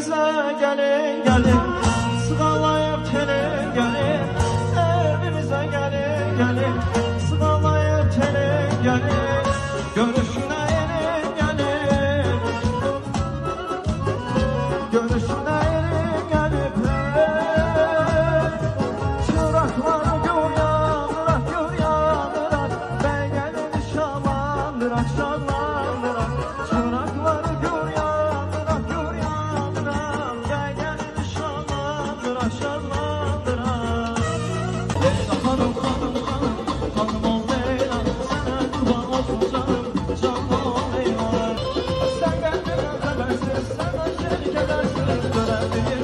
evimize gelin gelin, sıralayıp gelin gelin, evimize gelin gelin, sıralayıp gelin gelin, görüşüne gelin gelin, görüşüne gelin gelin. Çırakları gör yandırak, gör yandırak, ben gelin şalandırak, şalandırak. Çırakları gör yandırak, gör yandırak, ben gelin şalandırak, şalandırak. Leyla hanım, hanım, hanım, hanım ol Leyla, sana kurban olsun canım, canım ol Leyla. Sen kendine habersiz, sen acele kedersiz, gören değil.